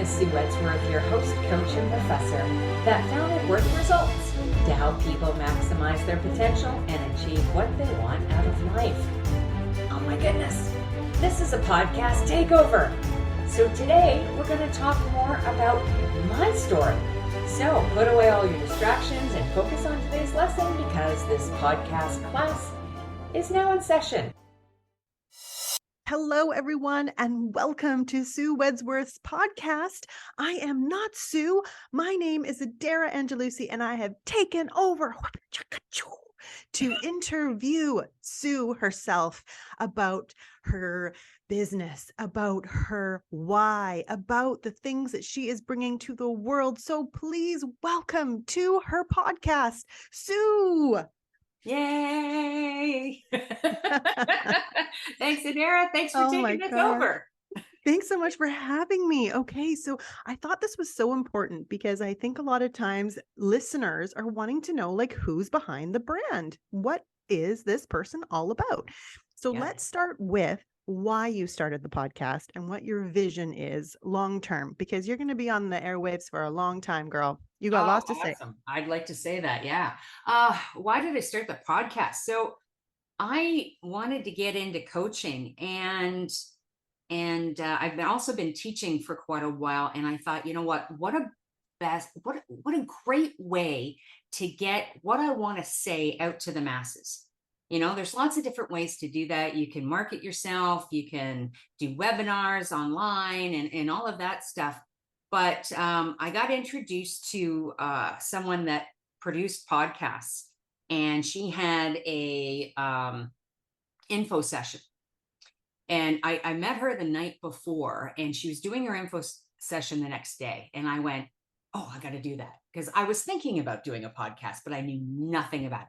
is Sue Wedsworth, your host, coach, and professor that founded WORTHResults to help people maximize their potential and achieve what they want out of life. Oh my goodness, this is a podcast takeover. So today we're going to talk more about my story. So put away all your distractions and focus on today's lesson because this podcast class is now in session. Hello, everyone, and welcome to Sue Wedsworth's podcast. I am not Sue. My name is Adera Angelucci, and I have taken over to interview Sue herself about her business, about her why, about the things that she is bringing to the world. So please welcome to her podcast, Sue. Yay! Thanks, Adera. Thanks for taking this over. Thanks so much for having me. Okay, so I thought this was so important because I think a lot of times listeners are wanting to know, like, who's behind the brand? What is this person all about? So let's start with why you started the podcast and what your vision is long-term, because you're going to be on the airwaves for a long time, girl. You got lots to say. I'd like to say that. Yeah. Why did I start the podcast? So I wanted to get into coaching and I've also been teaching for quite a while. And I thought, you know what a great way to get what I want to say out to the masses. You know, there's lots of different ways to do that. You can market yourself, you can do webinars online and all of that stuff. But I got introduced to someone that produced podcasts, and she had a info session. And I met her the night before, and she was doing her info session the next day. And I went, oh, I got to do that. Because I was thinking about doing a podcast, but I knew nothing about it.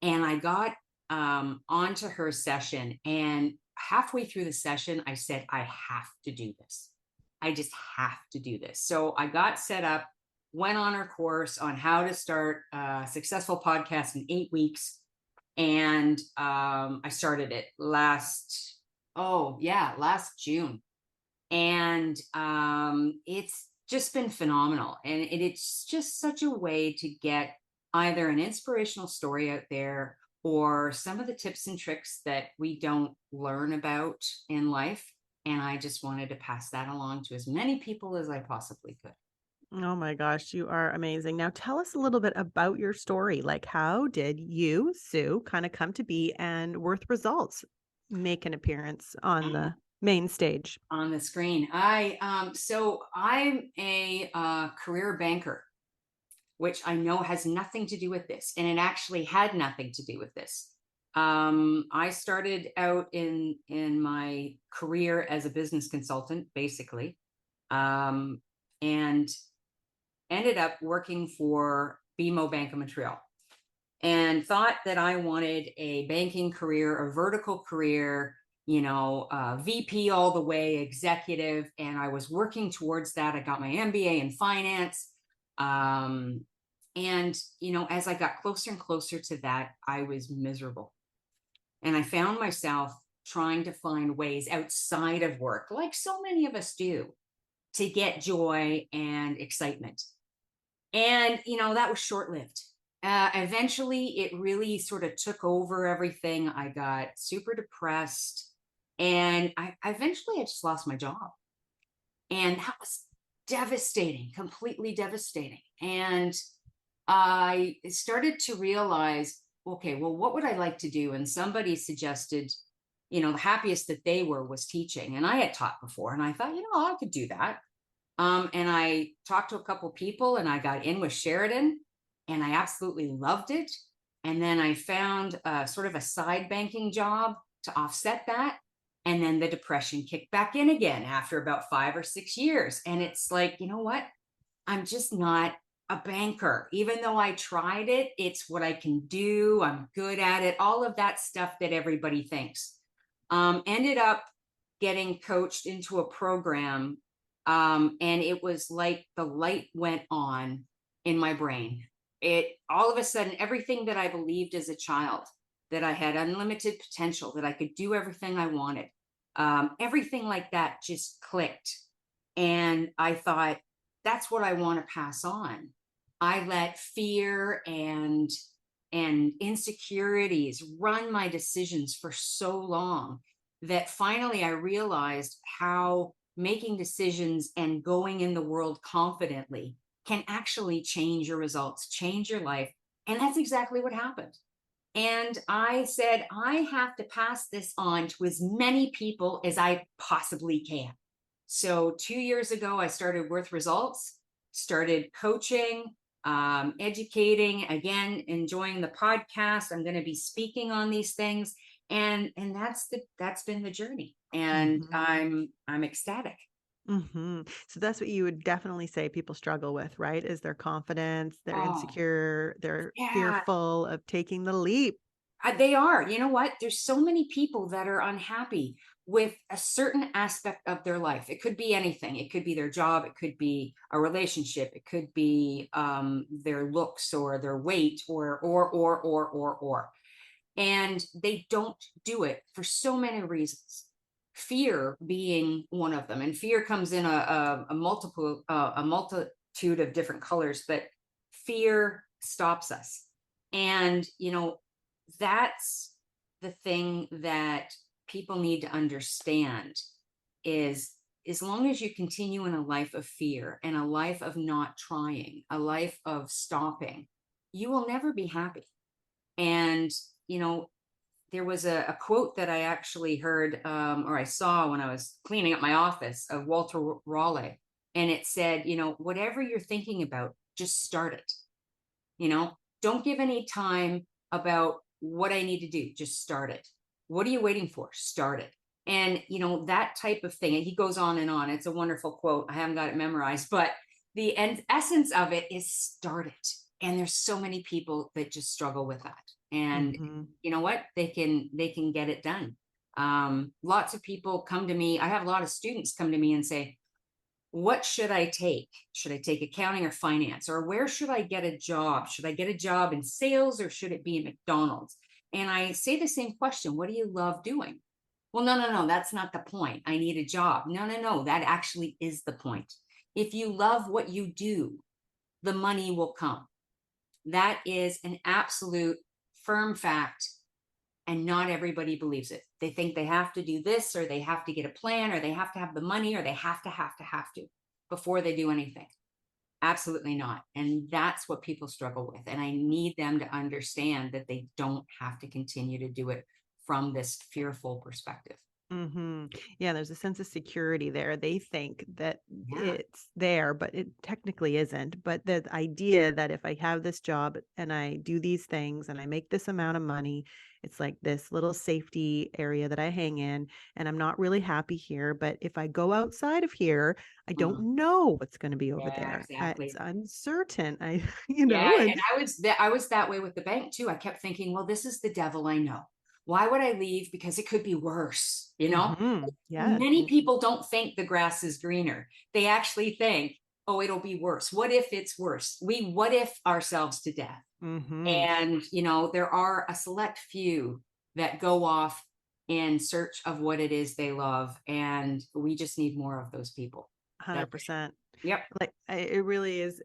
And I got onto her session, and halfway through the session, I said, I have to do this. I just have to do this. So I got set up, went on her course on how to start a successful podcast in 8 weeks. And I started it last June. And it's just been phenomenal. And it's just such a way to get either an inspirational story out there or some of the tips and tricks that we don't learn about in life. And I just wanted to pass that along to as many people as I possibly could. Oh my gosh, you are amazing. Now tell us a little bit about your story. Like, how did you, Sue, kind of come to be and WORTHResults make an appearance on the main stage? On the screen. So I'm a career banker, which I know has nothing to do with this. And it actually had nothing to do with this. I started out in my career as a business consultant, basically, and ended up working for BMO Bank of Montreal, and thought that I wanted a banking career, a vertical career, VP all the way, executive. And I was working towards that. I got my MBA in finance. And, as I got closer and closer to that, I was miserable. And I found myself trying to find ways outside of work, like so many of us do, to get joy and excitement. And, that was short-lived. Eventually, it really sort of took over everything. I got super depressed, and I just lost my job. And that was devastating, completely devastating. And I started to realize, okay, well, what would I like to do? And somebody suggested, the happiest that they were was teaching. And I had taught before, and I thought, I could do that. And I talked to a couple people, and I got in with Sheridan, and I absolutely loved it. And then I found sort of a side banking job to offset that. And then the depression kicked back in again after about 5 or 6 years. And it's like, you know what? I'm just not a banker. Even though I tried it, it's what I can do. I'm good at it. All of that stuff that everybody thinks. Ended up getting coached into a program. And it was like the light went on in my brain. All of a sudden, everything that I believed as a child, that I had unlimited potential, that I could do everything I wanted, everything like that just clicked. And I thought, that's what I want to pass on. I let fear and insecurities run my decisions for so long that finally I realized how making decisions and going in the world confidently can actually change your results, change your life. And that's exactly what happened. And I said, I have to pass this on to as many people as I possibly can. So 2 years ago, I started Worth Results, started coaching, educating, again, enjoying the podcast. I'm going to be speaking on these things. And that's been the journey. And I'm ecstatic. So that's what you would definitely say people struggle with, right? Is their confidence, they're Oh, insecure, they're yeah. fearful of taking the leap. They are. You know what? There's so many people that are unhappy with a certain aspect of their life. It could be anything. It could be their job. It could be a relationship. It could be their looks or their weight or. And they don't do it for so many reasons. Fear being one of them. And fear comes in a multitude of different colors, but fear stops us. And, that's the thing that people need to understand is as long as you continue in a life of fear and a life of not trying, a life of stopping, you will never be happy. And, there was a quote that I actually heard or I saw when I was cleaning up my office of Walter Raleigh. And it said, whatever you're thinking about, just start it. Don't give any time about what I need to do. Just start it. What are you waiting for? Start it. And, that type of thing. And he goes on and on. It's a wonderful quote. I haven't got it memorized, but the essence of it is start it. And there's so many people that just struggle with that. And you know what? They can get it done. Lots of people come to me. I have a lot of students come to me and say, what should I take? Should I take accounting or finance? Or where should I get a job? Should I get a job in sales or should it be in McDonald's? And I say the same question. What do you love doing? Well, no, that's not the point. I need a job. No, that actually is the point. If you love what you do, the money will come. That is an absolute firm fact. And not everybody believes it. They think they have to do this, or they have to get a plan, or they have to have the money, or they have to before they do anything. Absolutely not. And that's what people struggle with. And I need them to understand that they don't have to continue to do it from this fearful perspective. Yeah, there's a sense of security there. They think that Yeah. it's there, but it technically isn't. But the idea that if I have this job and I do these things and I make this amount of money, it's like this little safety area that I hang in, and I'm not really happy here. But if I go outside of here, I Mhm. don't know what's going to be over Yeah, there. It's exactly. uncertain. Yeah, And and I was that way with the bank too. I kept thinking, well, this is the devil I know. Why would I leave? Because it could be worse, yeah. Many people don't think the grass is greener. They actually think, oh, it'll be worse. What if it's worse? We what if ourselves to death. Mm-hmm. And, there are a select few that go off in search of what it is they love. And we just need more of those people. That's, 100%. yep. Like it really is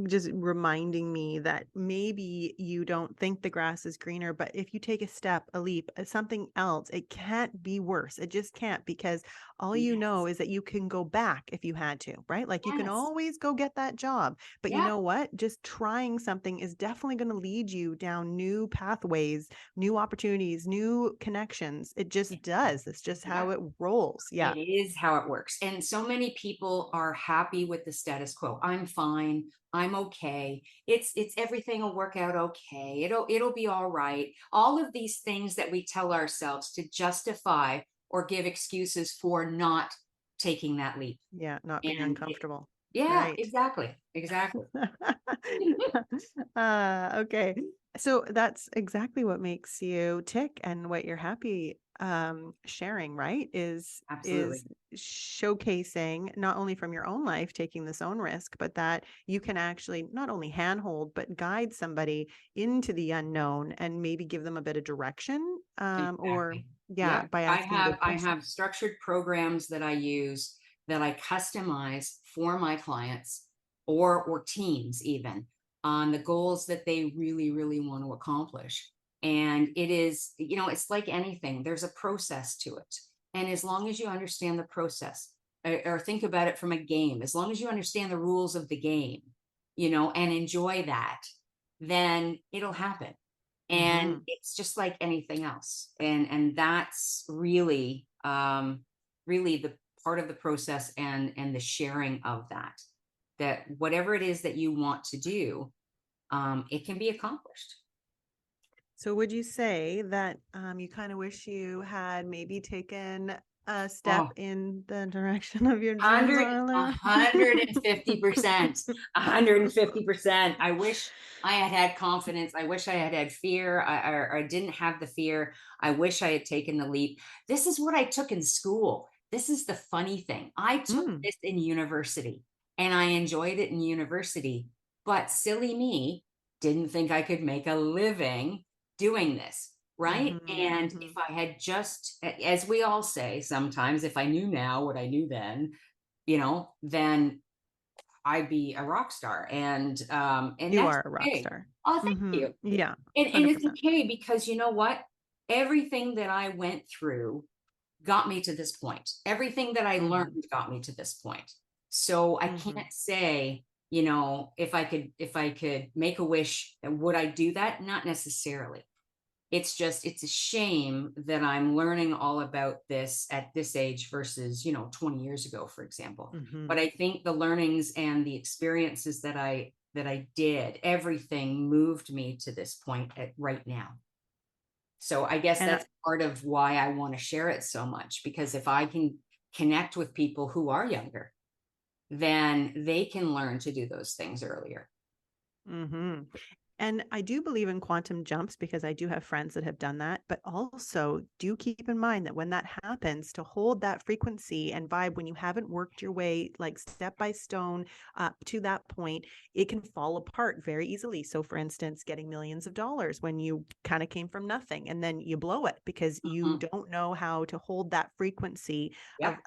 just reminding me that maybe you don't think the grass is greener, but if you take a step, a leap, something else, it can't be worse. It just can't, because all you know Yes. is that you can go back if you had to, right? Like you can Yes. always go get that job. But you Yep. know what? Just trying something is definitely going to lead you down new pathways, new opportunities, new connections. It just does. It's just how Yep. it rolls. Yeah. It is how it works. And so many people are happy with the status quo. I'm fine. I'm okay. It's everything will work out okay. It'll be all right. All of these things that we tell ourselves to justify or give excuses for not taking that leap. Yeah. Not being And uncomfortable. yeah, Right. exactly. Exactly. Okay. So that's exactly what makes you tick and what you're happy sharing, right? Is Absolutely. showcasing not only from your own life taking this own risk, but that you can actually not only handhold but guide somebody into the unknown and maybe give them a bit of direction or Exactly. yeah, Yep. by I asking have good I questions. have structured programs that I use that I customize for my clients or teams even on the goals that they really, really want to accomplish. And it is, it's like anything, there's a process to it. And as long as you understand the process, or think about it from a game, as long as you understand the rules of the game, and enjoy that, then it'll happen. And it's just like anything else. And that's really, really the part of the process and the sharing of that whatever it is that you want to do, it can be accomplished. So would you say that you kind of wish you had maybe taken a step in the direction of your dreams 150%, 150%. I wish I had confidence. I wish I had fear, or I didn't have the fear. I wish I had taken the leap. This is what I took in school. This is the funny thing. I took this in university and I enjoyed it in university, but silly me didn't think I could make a living doing this. Right. And if I had just, as we all say sometimes, if I knew now what I knew then, then I'd be a rock star. And you that's are a rock okay. star. Oh, thank you. Yeah. And it's okay, because you know what? Everything that I went through got me to this point. Everything that I learned got me to this point. So I can't say, if I could make a wish, would I do that? Not necessarily. It's a shame that I'm learning all about this at this age versus, 20 years ago, for example. But I think the learnings and the experiences that I did, everything moved me to this point right now. So I guess that's part of why I want to share it so much, because if I can connect with people who are younger, then they can learn to do those things earlier. And I do believe in quantum jumps because I do have friends that have done that, but also do keep in mind that when that happens, to hold that frequency and vibe when you haven't worked your way like step by stone up to that point, it can fall apart very easily. So for instance, getting millions of dollars when you kind of came from nothing and then you blow it because you don't know how to hold that frequency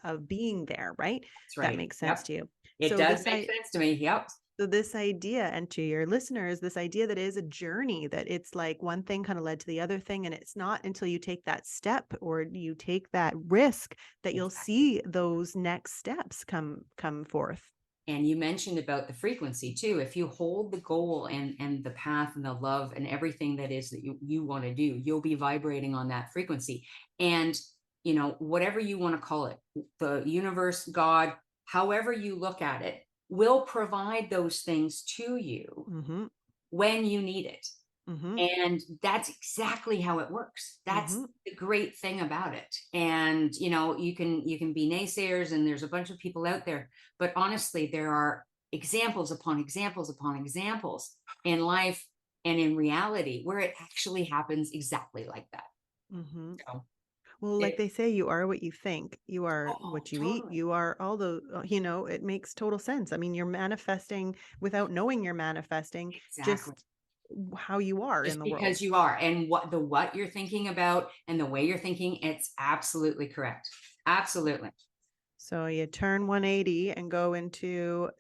of being there, right? That's right. That makes sense to you. It does make sense to me. Yep. So this idea, and to your listeners, this idea that is a journey, that it's like one thing kind of led to the other thing. And it's not until you take that step or you take that risk that you'll see those next steps come forth. And you mentioned about the frequency too. If you hold the goal and the path and the love and everything that is that you want to do, you'll be vibrating on that frequency. And, whatever you want to call it, the universe, God, however you look at it, will provide those things to you when you need it. And that's exactly how it works. That's the great thing about it. And, you can be naysayers and there's a bunch of people out there, but honestly, there are examples upon examples upon examples in life and in reality where it actually happens exactly like that. So, well, like they say, you are what you think. You are what you eat. You are all the, it makes total sense. I mean, you're manifesting without knowing you're manifesting. Exactly. Just how you are just in the world. Because you are, and what you're thinking about and the way you're thinking, it's absolutely correct. Absolutely. So you turn 180 and go into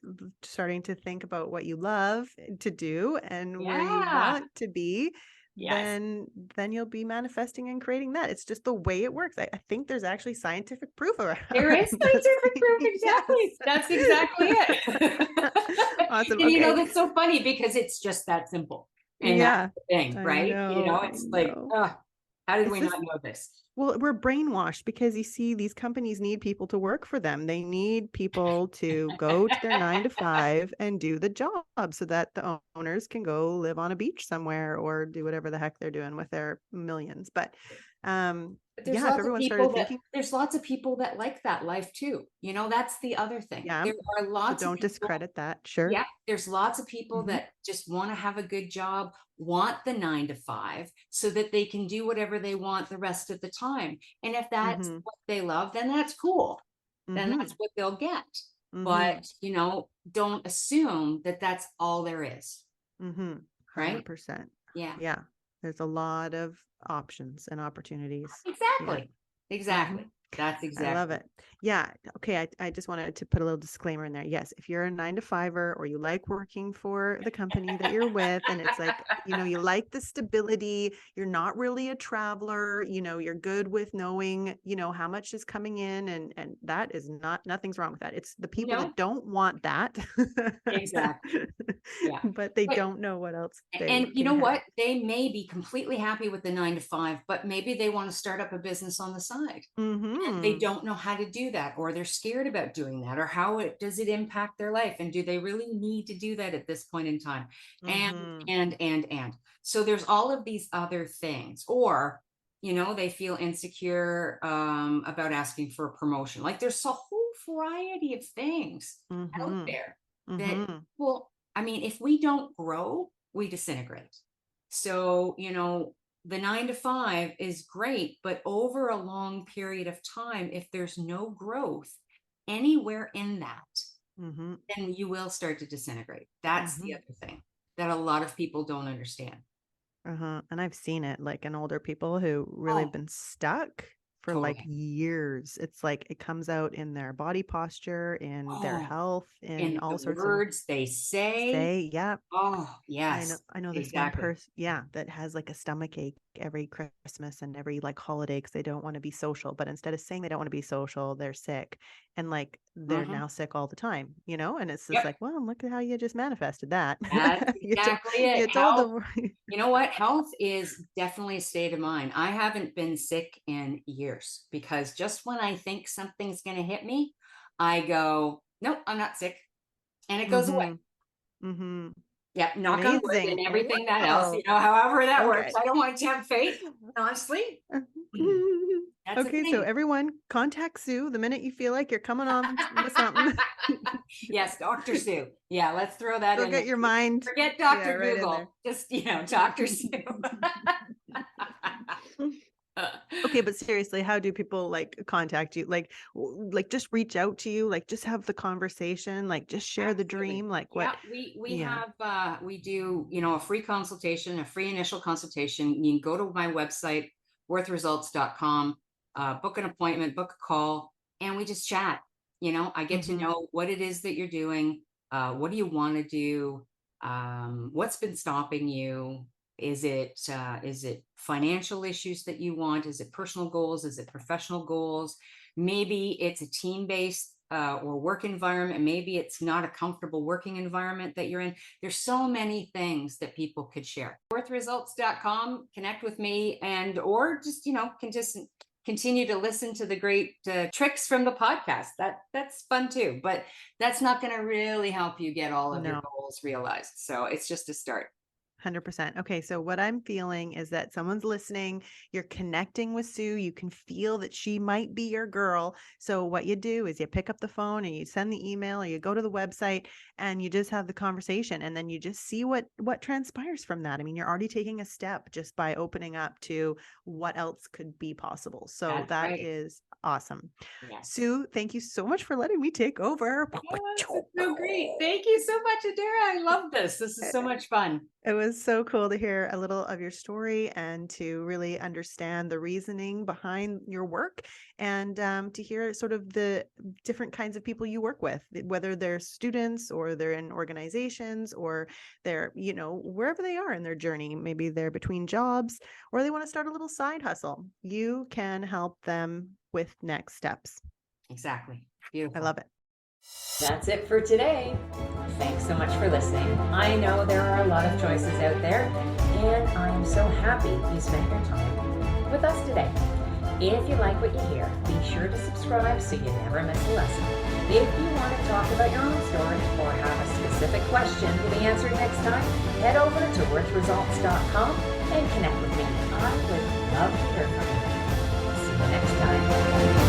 starting to think about what you love to do and where you want to be. Then you'll be manifesting and creating that. It's just the way it works. I think there's actually scientific proof of it. There is scientific proof. Exactly. Yes. That's exactly it. Awesome. And that's so funny because it's just that simple. And that's the thing, right? It's like, how did we not know this? Well, we're brainwashed because you see, these companies need people to work for them. They need people to go to their 9 to 5 and do the job so that the owners can go live on a beach somewhere or do whatever the heck they're doing with their millions. But there's lots of people that like that life too. That's the other thing. Yeah. There are lots don't discredit that. Sure. Yeah. There's lots of people that just want to have a good job, want the 9 to 5 so that they can do whatever they want the rest of the time. And if that's what they love, then that's cool. Then that's what they'll get. But, don't assume that that's all there is. 100%. Right? Yeah. Yeah. There's a lot of options and opportunities. Exactly. That's I love exactly. it. Yeah. Okay. I just wanted to put a little disclaimer in there. Yes. If you're a 9 to 5er or you like working for the company that you're with, and it's like, you like the stability, you're not really a traveler, you're good with knowing, how much is coming in, and that is nothing's wrong with that. It's the people No, that don't want that, exactly. Yeah. but they But don't know what else they And you can know have. what? They may be completely happy with the 9 to 5, but maybe they want to start up a business on the side. And they Mm-hmm. don't know how to do that, or they're scared about doing that, or how does it impact their life? And do they really need to do that at this point in time? And, Mm-hmm. and. So there's all of these other things, or, they feel insecure about asking for a promotion. Like there's a whole variety of things out Mm-hmm. there that, Mm-hmm. well, I mean, if we don't grow, we disintegrate. So, the 9 to 5 is great, but over a long period of time, if there's no growth anywhere in that, Mm-hmm. then you will start to disintegrate. That's Mm-hmm. the other thing that a lot of people don't understand. Uh-huh. And I've seen it like in older people who really have Oh, been stuck for like totally. years. It's like it comes out in their body posture, in their Oh, health, in in the all sorts of words they say. yeah. Oh, I know yes, this one exactly. person, yeah, that has like a stomach ache every Christmas and every like holiday because they don't want to be social. But instead of saying they don't want to be social, they're sick. And like they're Mhm. now sick all the time, and it's just Yep, like, well, look at how you just manifested that. that's you told exactly it. you told Health. them. You know what? Health is definitely a state of mind. I haven't been sick in years because just when I think something's going to hit me, I go, nope, I'm not sick. And it goes away. Mm-hmm. Mm-hmm. Yeah, knock on wood Amazing. and everything that else, Wow. however that works. Okay. I don't want you to have faith, honestly. That's the Okay, so thing. everyone contact Sue the minute you feel like you're coming on with something. Yes, Dr. Sue. Yeah, let's throw that Go in there. get your mind. Forget Yeah, Dr. right in there. Google. Just, Dr. Sue. Okay, but seriously, how do people like contact you? Like just reach out to you, like just have the conversation, like just share the Absolutely. dream, like Yeah, what? we Yeah. have we do, a free consultation, a free initial consultation. You can go to my website, worthresults.com, book an appointment, book a call, and we just chat. I get to Mm-hmm. know what it is that you're doing, what do you want to do, what's been stopping you. Is it financial issues that you want? Is it personal goals? Is it professional goals? Maybe it's a team-based or work environment. Maybe it's not a comfortable working environment that you're in. There's so many things that people could share. WorthResults.com, connect with me, and or just can just continue to listen to the great tricks from the podcast. That's fun too, but that's not going to really help you get all of your No. goals realized. So it's just a start. 100%. Okay, so what I'm feeling is that someone's listening, you're connecting with Sue, you can feel that she might be your girl. So what you do is you pick up the phone and you send the email or you go to the website and you just have the conversation and then you just see what transpires from that. I mean, you're already taking a step just by opening up to what else could be possible. So That's that right. is awesome. Yes. Sue, thank you so much for letting me take over. Yes, it's so great. Thank you so much, Adera. I love this. This is so much fun. It was so cool to hear a little of your story and to really understand the reasoning behind your work and to hear sort of the different kinds of people you work with, whether they're students or they're in organizations or they're, wherever they are in their journey. Maybe they're between jobs or they want to start a little side hustle. You can help them with next steps. Exactly. I Beautiful. love it. That's it for today. Thanks so much for listening. I know there are a lot of choices out there, and I am so happy you spent your time with us today. If you like what you hear, be sure to subscribe so you never miss a lesson. If you want to talk about your own story or have a specific question to be answered next time, head over to WORTHResults.com and connect with me. I would love to hear from you. See you next time.